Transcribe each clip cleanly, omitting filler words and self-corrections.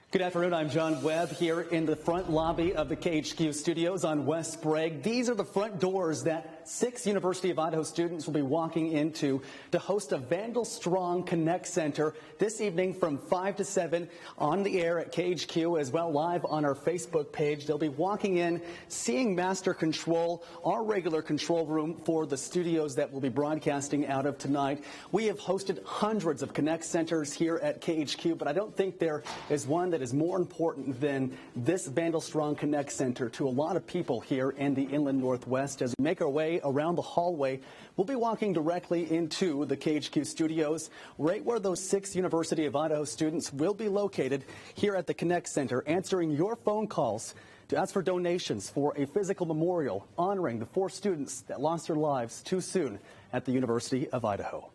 Good afternoon, I'm John Webb here in the front lobby of the KHQ studios on West Sprague. These are the front doors that 6 University of Idaho students will be walking into to host a Vandal Strong Connect Center this evening from 5 to 7 on the air at KHQ, as well live on our Facebook page. They'll be walking in, seeing master control, our regular control room for the studios that we'll be broadcasting out of tonight. We have hosted hundreds of Connect Centers here at KHQ, but I don't think there is one that is more important than this Vandal Strong Connect Center to a lot of people here in the Inland Northwest. As we make our way around the hallway, we'll be walking directly into the KHQ studios, right where those 6 University of Idaho students will be located here at the Connect Center, answering your phone calls to ask for donations for a physical memorial honoring the 4 students that lost their lives too soon at the University of Idaho.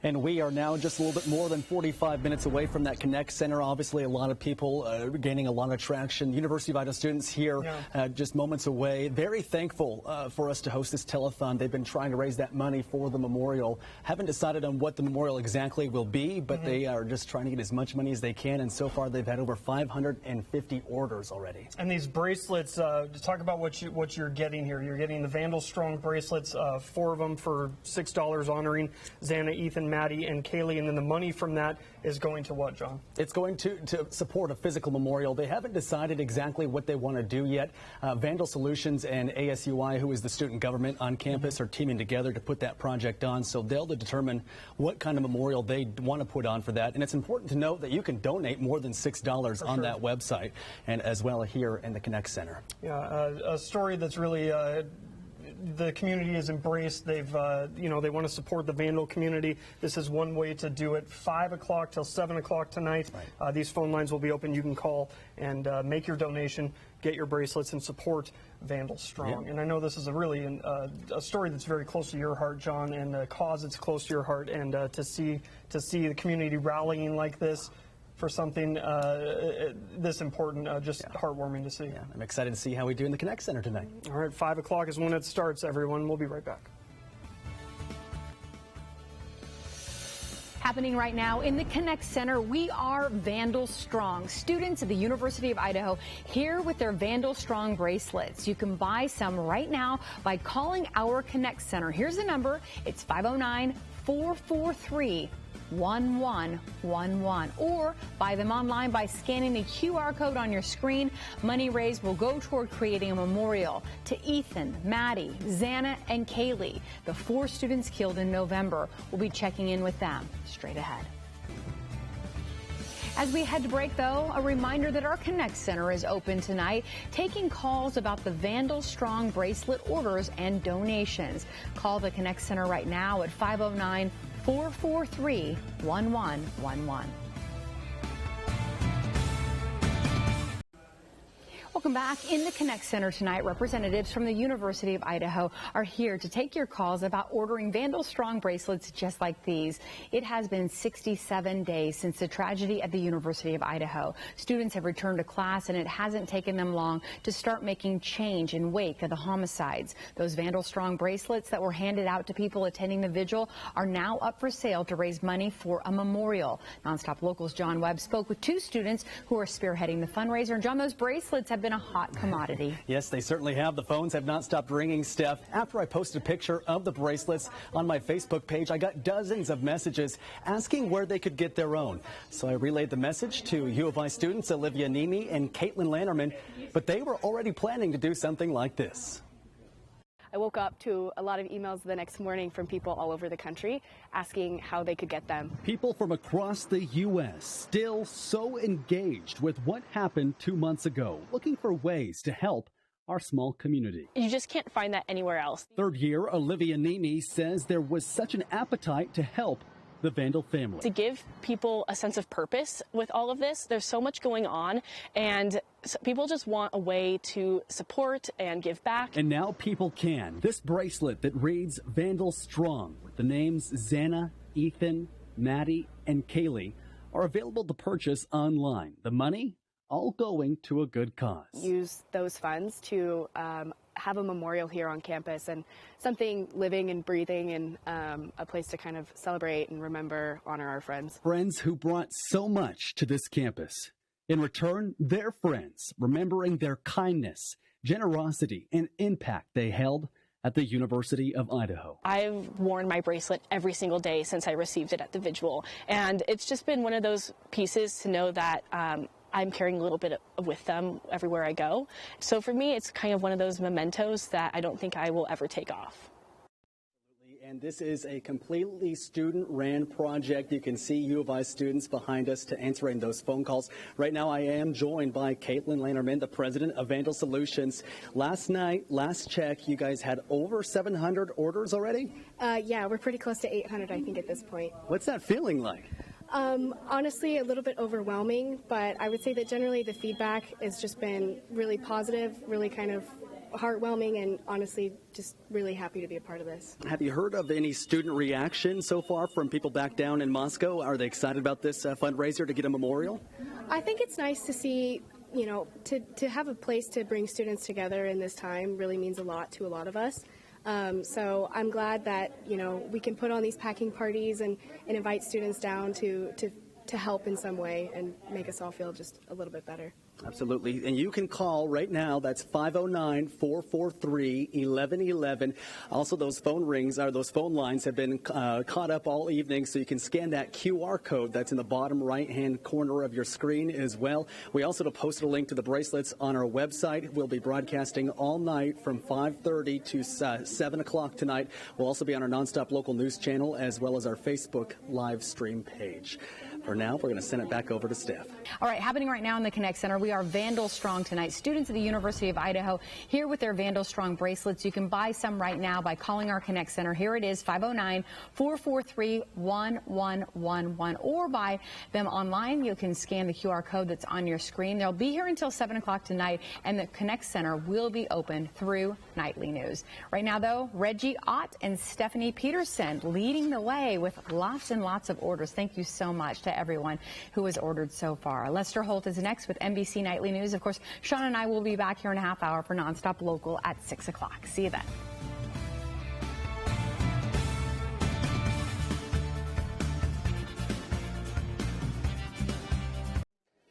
And we are now just a little bit more than 45 minutes away from that Connect Center. Obviously, a lot of people gaining a lot of traction. University of Idaho students here just moments away. Very thankful for us to host this telethon. They've been trying to raise that money for the memorial. Haven't decided on what the memorial exactly will be, but they are just trying to get as much money as they can. And so far, they've had over 550 orders already. And these bracelets, to talk about what you're getting here. You're getting the Vandal Strong bracelets, 4 of them for $6, honoring Xana, Ethan, Maddie, and Kaylee, and then the money from that is going to what, John? It's going to support a physical memorial. They haven't decided exactly what they want to do yet. Vandal Solutions and ASUI, who is the student government on campus, are teaming together to put that project on, so they'll determine what kind of memorial they want to put on for that. And it's important to note that you can donate more than $6 on that website, and as well here in the Connect Center. Yeah, a story that's really the community has embraced. They've, they want to support the Vandal community. This is one way to do it. 5 o'clock till 7 o'clock tonight. Right. These phone lines will be open. You can call and make your donation, get your bracelets, and support Vandal Strong. Yeah. And I know this is a really a story that's very close to your heart, John, and a cause that's close to your heart. And to see the community rallying like this for something this important, just heartwarming to see. Yeah, I'm excited to see how we do in the Connect Center tonight. All right, 5 o'clock is when it starts, everyone. We'll be right back. Happening right now in the Connect Center, we are Vandal Strong. Students at the University of Idaho here with their Vandal Strong bracelets. You can buy some right now by calling our Connect Center. Here's the number. It's 509-443-1111, or buy them online by scanning the QR code on your screen. Money raised will go toward creating a memorial to Ethan, Maddie, Xana, and Kaylee, the 4 students killed in November. We'll be checking in with them straight ahead. As we head to break, though, a reminder that our Connect Center is open tonight, taking calls about the Vandal Strong bracelet orders and donations. Call the Connect Center right now at 509-443-1111. Welcome back. In the Connect Center tonight, representatives from the University of Idaho are here to take your calls about ordering Vandal Strong bracelets just like these. It has been 67 days since the tragedy at the University of Idaho. Students have returned to class, and it hasn't taken them long to start making change in wake of the homicides. Those Vandal Strong bracelets that were handed out to people attending the vigil are now up for sale to raise money for a memorial. Nonstop Local's John Webb spoke with 2 students who are spearheading the fundraiser. And John, those bracelets have been a hot commodity. Yes, they certainly have. The phones have not stopped ringing, Steph. After I posted a picture of the bracelets on my Facebook page, I got dozens of messages asking where they could get their own. So I relayed the message to U of I students Olivia Nimi and Caitlin Lannerman, but they were already planning to do something like this. I woke up to a lot of emails the next morning from people all over the country asking how they could get them. People from across the U.S. still so engaged with what happened 2 months ago, looking for ways to help our small community. You just can't find that anywhere else. 3rd year Olivia Nimi says there was such an appetite to help the Vandal family. To give people a sense of purpose with all of this, there's so much going on, and people just want a way to support and give back. And now people can. This bracelet that reads Vandal Strong with the names Xana, Ethan, Maddie, and Kaylee are available to purchase online. The money all going to a good cause. Use those funds to have a memorial here on campus and something living and breathing, and a place to kind of celebrate and remember, honor our friends. Friends who brought so much to this campus. In return, their friends, remembering their kindness, generosity, and impact they held at the University of Idaho. I've worn my bracelet every single day since I received it at the vigil, and it's just been one of those pieces to know that I'm carrying a little bit with them everywhere I go. So for me, it's kind of one of those mementos that I don't think I will ever take off. And this is a completely student-ran project. You can see U of I students behind us to answering those phone calls. Right now, I am joined by Caitlin Lannerman, the president of Vandal Solutions. Last night, last check, you guys had over 700 orders already? Yeah, we're pretty close to 800, I think, at this point. What's that feeling like? Honestly, a little bit overwhelming, but I would say that generally the feedback has just been really positive, really kind of heartwarming, and honestly just really happy to be a part of this. Have you heard of any student reaction so far from people back down in Moscow? Are they excited about this fundraiser to get a memorial? I think it's nice to see, you know, to have a place to bring students together in this time really means a lot to a lot of us. So I'm glad that, you know, we can put on these packing parties and invite students down to help in some way and make us all feel just a little bit better. Absolutely. And you can call right now. That's 509-443-1111. Also, those phone lines have been caught up all evening, so you can scan that QR code that's in the bottom right-hand corner of your screen as well. We also posted a link to the bracelets on our website. We'll be broadcasting all night from 5:30 to 7 o'clock tonight. We'll also be on our Nonstop Local News channel as well as our Facebook live stream page. For now, we're going to send it back over to Steph. All right, happening right now in the Connect Center, we are Vandal Strong tonight. Students at the University of Idaho here with their Vandal Strong bracelets. You can buy some right now by calling our Connect Center. Here it is, 509-443-1111, or buy them online. You can scan the QR code that's on your screen. They'll be here until 7 o'clock tonight, and the Connect Center will be open through nightly news. Right now, though, Reggie Ott and Stephanie Peterson leading the way with lots and lots of orders. Thank you so much to everyone who has ordered so far. Lester Holt is next with NBC Nightly News. Of course, Sean and I will be back here in a half hour for Nonstop Local at 6 o'clock. See you then.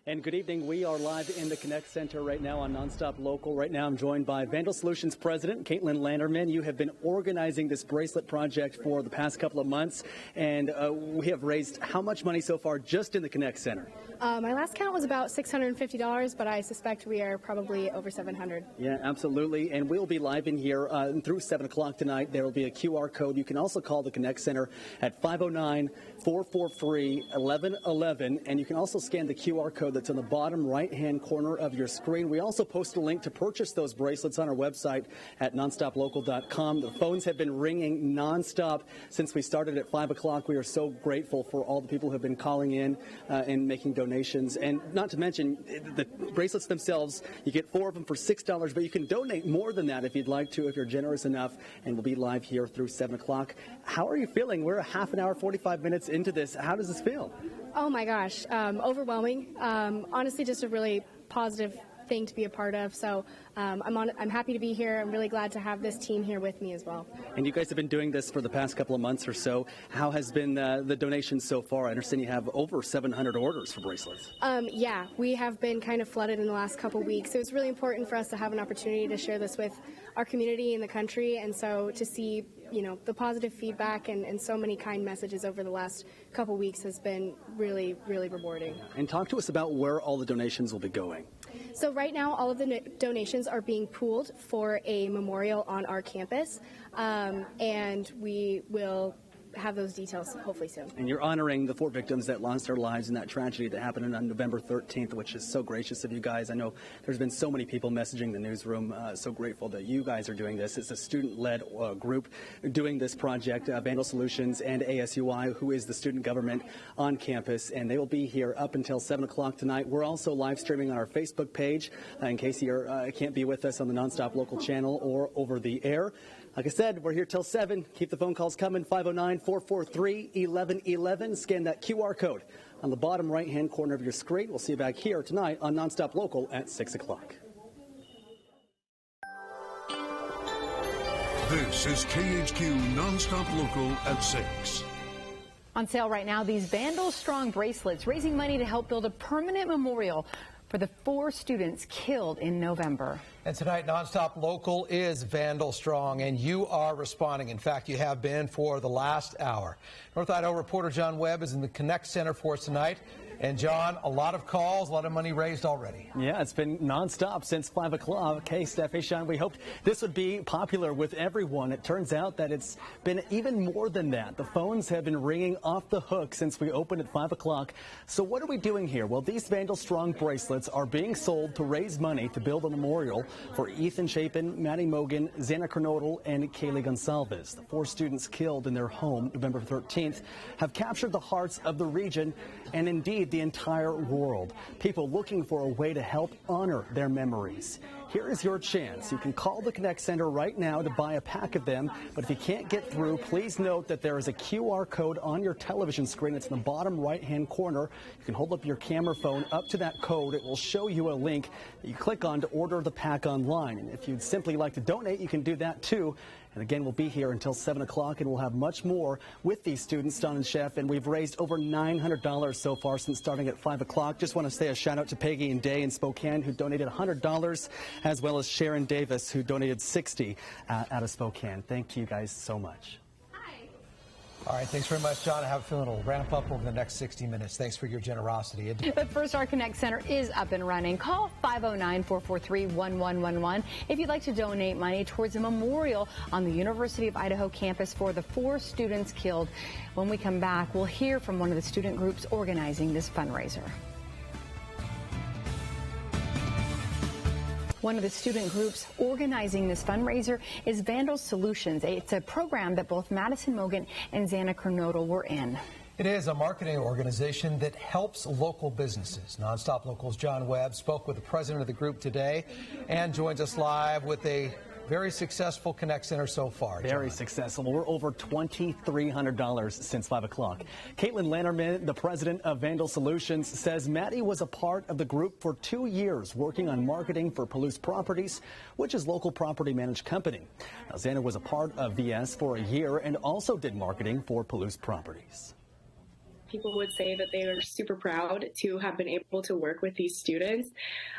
And good evening. We are live in the Connect Center right now on Nonstop Local. Right now I'm joined by Vandal Solutions President Caitlin Lannerman. You have been organizing this bracelet project for the past couple of months, and we have raised how much money so far just in the Connect Center? My last count was about $650, but I suspect we are probably over 700. Yeah, absolutely. And we'll be live in here through 7 o'clock tonight. There will be a QR code. You can also call the Connect Center at 509-443-1111, and you can also scan the QR code that's on the bottom right-hand corner of your screen. We also post a link to purchase those bracelets on our website at nonstoplocal.com. The phones have been ringing nonstop since we started at 5 o'clock. We are so grateful for all the people who have been calling in and making donations. And not to mention, the bracelets themselves, you get 4 of them for $6, but you can donate more than that if you'd like to, if you're generous enough, and we'll be live here through 7 o'clock. How are you feeling? We're a half an hour, 45 minutes into this. How does this feel? Oh my gosh, overwhelming. Honestly, just a really positive thing to be a part of. So I'm happy to be here. I'm really glad to have this team here with me as well. And you guys have been doing this for the past couple of months or so. How has been the donations so far? I understand you have over 700 orders for bracelets. Yeah, we have been kind of flooded in the last couple weeks. So it's really important for us to have an opportunity to share this with our community and the country. And so to see, you know, the positive feedback and so many kind messages over the last couple weeks has been really, really rewarding. And talk to us about where all the donations will be going. So right now, all of the donations are being pooled for a memorial on our campus, and we will have those details hopefully soon. And you're honoring the 4 victims that lost their lives in that tragedy that happened on November 13th, which is so gracious of you guys. I know there's been so many people messaging the newsroom. So grateful that you guys are doing this. It's a student-led group doing this project, Vandal Solutions and ASUI, who is the student government on campus, and they will be here up until 7 o'clock tonight. We're also live streaming on our Facebook page in case you can't be with us on the Nonstop Local channel or over the air. Like I said, we're here till 7. Keep the phone calls coming, 509-443-1111. Scan that QR code on the bottom right-hand corner of your screen. We'll see you back here tonight on Nonstop Local at 6 o'clock. This is KHQ Nonstop Local at 6. On sale right now, these Vandal Strong bracelets, raising money to help build a permanent memorial for the 4 students killed in November. And tonight, Nonstop Local is Vandal Strong, and you are responding. In fact, you have been for the last hour. North Idaho reporter John Webb is in the Connect Center for us tonight. And John, a lot of calls, a lot of money raised already. Yeah, it's been nonstop since 5 o'clock. Hey, Steph, hey, Sean, we hoped this would be popular with everyone. It turns out that it's been even more than that. The phones have been ringing off the hook since we opened at 5 o'clock. So what are we doing here? Well, these Vandal Strong bracelets are being sold to raise money to build a memorial for Ethan Chapin, Maddie Mogan, Xana Kernodle, and Kaylee Gonsalves. The 4 students killed in their home November 13th have captured the hearts of the region and indeed the entire world. People looking for a way to help honor their memories. Here is your chance. You can call the Connect Center right now to buy a pack of them, but if you can't get through, please note that there is a QR code on your television screen. It's in the bottom right-hand corner. You can hold up your camera phone up to that code. It will show you a link that you click on to order the pack online. And if you'd simply like to donate, you can do that too. And again, we'll be here until 7 o'clock, and we'll have much more with these students, Don and Chef. And we've raised over $900 so far since starting at 5 o'clock. Just want to say a shout out to Peggy and Day in Spokane, who donated $100, as well as Sharon Davis, who donated $60 out of Spokane. Thank you guys so much. All right, thanks very much, John. I have a feeling it'll ramp up over the next 60 minutes. Thanks for your generosity. But first, our Connect Center is up and running. Call 509-443-1111 if you'd like to donate money towards a memorial on the University of Idaho campus for the 4 students killed. When we come back, we'll hear from one of the student groups organizing this fundraiser. One of the student groups organizing this fundraiser is Vandal Solutions. It's a program that both Madison Mogan and Xana Kernodle were in. It is a marketing organization that helps local businesses. Nonstop Local's John Webb spoke with the president of the group today and joins us live with a very successful Connect Center so far. Very successful. We're over $2,300 since 5 o'clock. Caitlin Lannerman, the president of Vandal Solutions, says Maddie was a part of the group for 2 years working on marketing for Palouse Properties, which is local property managed company. Now, Xana was a part of VS for a year and also did marketing for Palouse Properties. People would say that they are super proud to have been able to work with these students.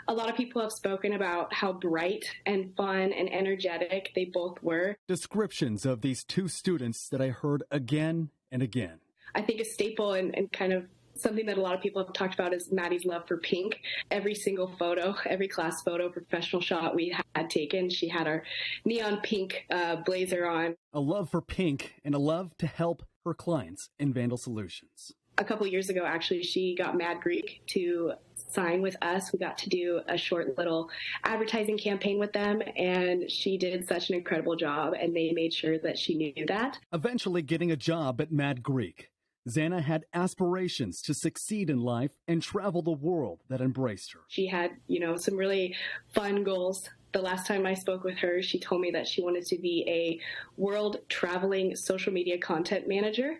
A lot of people have spoken about how bright and fun and energetic they both were. Descriptions of these 2 students that I heard again and again. I think a staple and kind of something that a lot of people have talked about is Maddie's love for pink. Every single photo, every class photo, professional shot we had taken, she had our neon pink blazer on. A love for pink and a love to help her clients in Vandal Solutions. A couple years ago, actually, she got Mad Greek to sign with us. We got to do a short little advertising campaign with them, and she did such an incredible job, and they made sure that she knew that. Eventually getting a job at Mad Greek, Xana had aspirations to succeed in life and travel the world that embraced her. She had, some really fun goals. The last time I spoke with her, she told me that she wanted to be a world traveling social media content manager.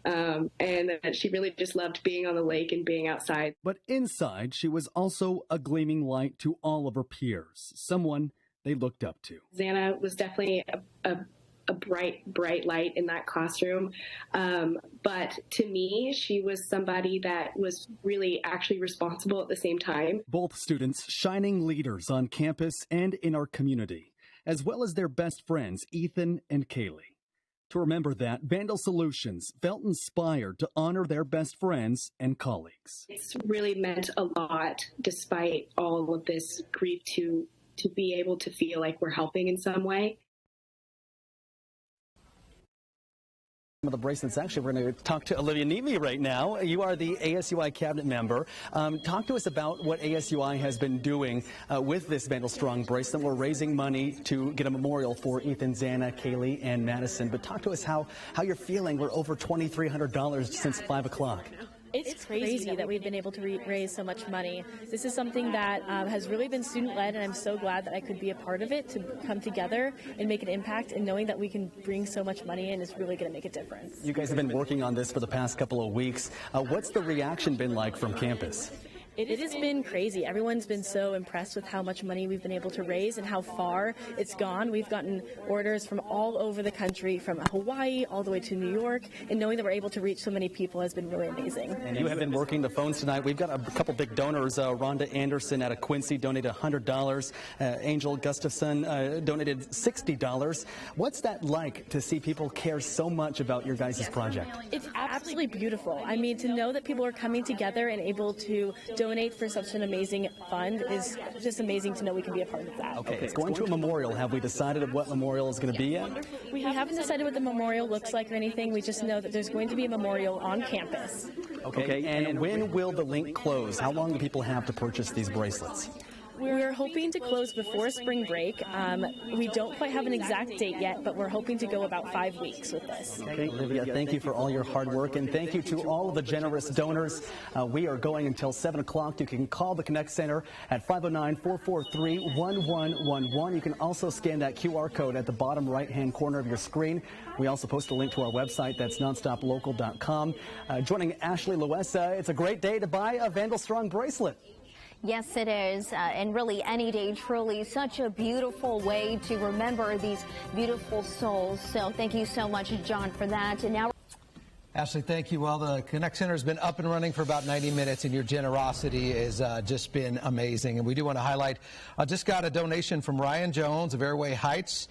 And that she really just loved being on the lake and being outside. But inside, she was also a gleaming light to all of her peers, someone they looked up to. Xana was definitely a bright light in that classroom. But to me, she was somebody that was really actually responsible at the same time. Both students shining leaders on campus and in our community, as well as their best friends, Ethan and Kaylee. To remember that, Vandal Solutions felt inspired to honor their best friends and colleagues. It's really meant a lot, despite all of this grief, to be able to feel like we're helping in some way. Of the bracelets. Actually, we're going to talk to Olivia Nemi right now. You are the ASUI cabinet member. Talk to us about what ASUI has been doing with this Vandal Strong bracelet. We're raising money to get a memorial for Ethan, Xana, Kaylee, and Madison. But talk to us how you're feeling. We're over $2,300 since 5 o'clock. It's crazy that we've been able to raise so much money. This is something that has really been student-led, and I'm so glad that I could be a part of it, to come together and make an impact, and knowing that we can bring so much money in is really going to make a difference. You guys have been working on this for the past couple of weeks. What's the reaction been like from campus? It has been crazy. Everyone's been so impressed with how much money we've been able to raise and how far it's gone. We've gotten orders from all over the country, from Hawaii all the way to New York, and knowing that we're able to reach so many people has been really amazing. And you have been working the phones tonight. We've got a couple big donors. Rhonda Anderson out of Quincy donated $100. Angel Gustafson donated $60. What's that like to see people care so much about your guys' project? It's absolutely beautiful. I mean, to know that people are coming together and able to donate for such an amazing fund is just amazing to know we can be a part of that. Okay, it's going to a memorial. Have we decided what memorial is going to be yet? We haven't decided what the memorial looks like or anything. We just know that there's going to be a memorial on campus. Okay, and when will the link close? How long do people have to purchase these bracelets? We're hoping to close before spring break. We don't quite have an exact date yet, but we're hoping to go about 5 weeks with this. Okay, Olivia, thank you for all your hard work, and thank you to all of the generous donors. We are going until 7 o'clock. You can call the Connect Center at 509-443-1111. You can also scan that QR code at the bottom right-hand corner of your screen. We also post a link to our website. That's nonstoplocal.com. Joining Ashley Loessa, it's a great day to buy a Vandal Strong bracelet. Yes, it is, and really any day, truly such a beautiful way to remember these beautiful souls. So thank you so much, John, for that. And now, Ashley, thank you. Well, the Connect Center has been up and running for about 90 minutes, and your generosity has just been amazing. And we do want to highlight, just got a donation from Ryan Jones of Airway Heights,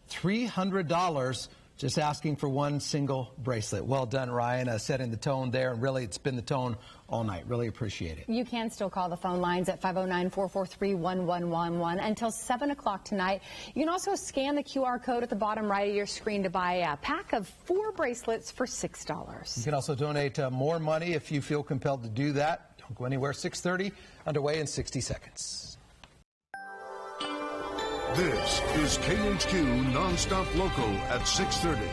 $300. Just asking for one single bracelet. Well done, Ryan, setting the tone there, and really it's been the tone all night. Really appreciate it. You can still call the phone lines at 509-443-1111 until 7 o'clock tonight. You can also scan the QR code at the bottom right of your screen to buy a pack of 4 bracelets for $6. You can also donate more money if you feel compelled to do that. Don't go anywhere. 6:30 underway in 60 seconds. This is KHQ Nonstop Local at 6:30.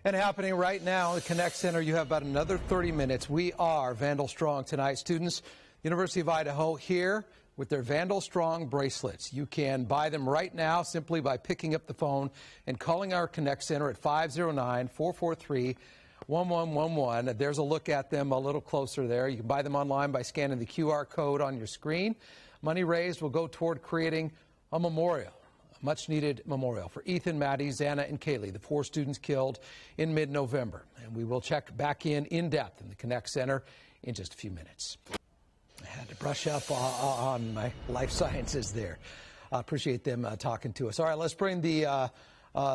And happening right now at Connect Center, you have about another 30 minutes. We are Vandal Strong tonight. Students, University of Idaho here with their Vandal Strong bracelets. You can buy them right now simply by picking up the phone and calling our Connect Center at 509-443-1111. There's a look at them a little closer there. You can buy them online by scanning the QR code on your screen. Money raised will go toward creating a memorial, a much-needed memorial for Ethan, Maddie, Xana, and Kaylee, the 4 students killed in mid-November. And we will check back in depth in the Connect Center in just a few minutes. I had to brush up on my life sciences there. I appreciate them talking to us. All right, let's bring the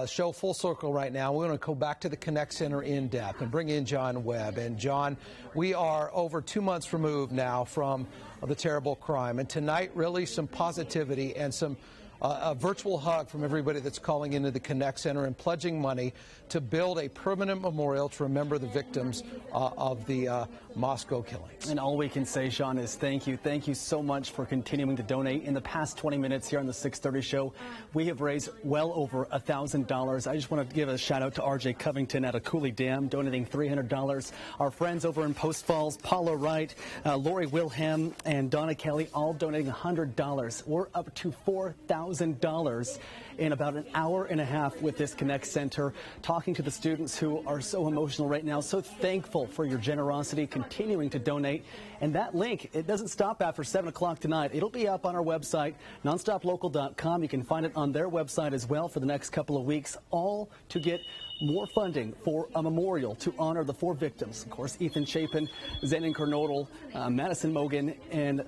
show full circle right now. We're going to go back to the Connect Center in depth and bring in John Webb. And John, we are over 2 months removed now from the terrible crime. And tonight, really some positivity and some a virtual hug from everybody that's calling into the Connect Center and pledging money to build a permanent memorial to remember the victims of the Moscow killings. And all we can say, Sean, is thank you. Thank you so much for continuing to donate. In the past 20 minutes here on the 6:30 show, we have raised well over $1,000. I just want to give a shout out to R.J. Covington at a Cooley Dam, donating $300. Our friends over in Post Falls, Paula Wright, Lori Wilhelm, and Donna Kelly, all donating $100. We're up to $4,000 in about an hour and a half with this Connect Center, talking to the students who are so emotional right now, so thankful for your generosity, continuing to donate. And that link, it doesn't stop after 7 o'clock tonight. It'll be up on our website, nonstoplocal.com. You can find it on their website as well for the next couple of weeks, all to get more funding for a memorial to honor the 4 victims. Of course, Ethan Chapin, Zenon Kernodle, Madison Mogan, and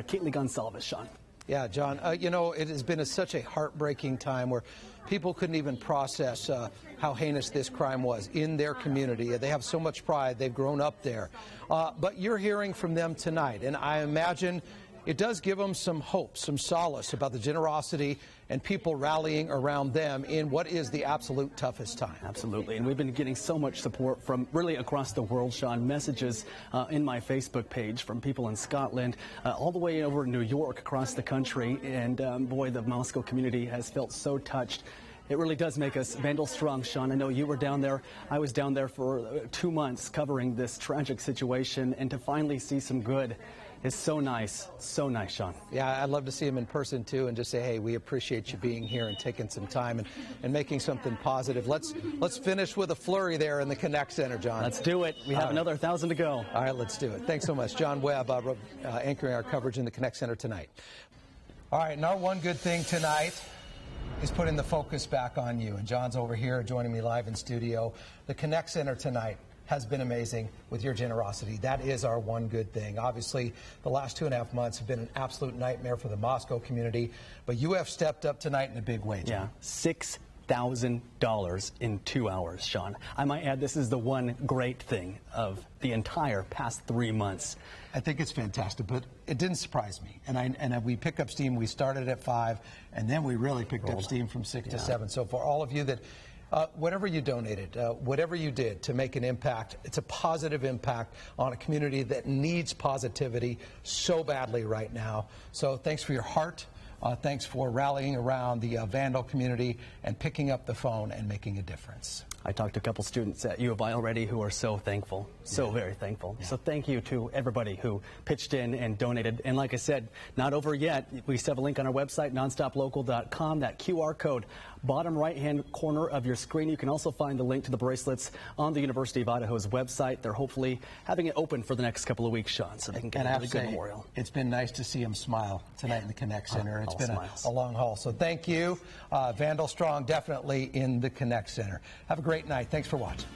Caitlin Gonsalves, Sean. Yeah, John, you know, it has been such a heartbreaking time where people couldn't even process how heinous this crime was in their community. They have so much pride. They've grown up there. But you're hearing from them tonight, and I imagine it does give them some hope, some solace about the generosity and people rallying around them in what is the absolute toughest time. Absolutely. And we've been getting so much support from really across the world, Sean. Messages in my Facebook page from people in Scotland, all the way over in New York, across the country. And boy, the Moscow community has felt so touched. It really does make us Vandal Strong, Sean. I know you were down there. I was down there for 2 months covering this tragic situation, and to finally see some good is so nice, Sean. Yeah, I'd love to see him in person too, and just say, hey, we appreciate you being here and taking some time and making something positive. Let's finish with a flurry there in the Connect Center, John. Let's do it. We have another 1,000 to go. All right, let's do it. Thanks so much, John Webb, anchoring our coverage in the Connect Center tonight. All right, and our one good thing tonight is putting the focus back on you. And John's over here joining me live in studio. The Connect Center tonight has been amazing with your generosity. That is our one good thing. Obviously, the last 2.5 months have been an absolute nightmare for the Moscow community, but you have stepped up tonight in a big way, John. Yeah, $6,000 in 2 hours, Sean. I might add, this is the one great thing of the entire past 3 months. I think it's fantastic, but it didn't surprise me. And we pick up steam. We started at 5, and then we really picked up steam from 6 to 7. So for all of you that whatever you donated, whatever you did to make an impact, it's a positive impact on a community that needs positivity so badly right now. So thanks for your heart. Thanks for rallying around the Vandal community and picking up the phone and making a difference. I talked to a couple students at U of I already who are so thankful, so very thankful. So thank you to everybody who pitched in and donated. And like I said, not over yet. We still have a link on our website, nonstoplocal.com, that QR code, bottom right-hand corner of your screen. You can also find the link to the bracelets on the University of Idaho's website. They're hopefully having it open for the next couple of weeks, Sean, so they can get a really good memorial. It's been nice to see him smile tonight in the Connect Center. It's been a long haul. So thank you. Vandal Strong definitely in the Connect Center. Have a great night. Thanks for watching.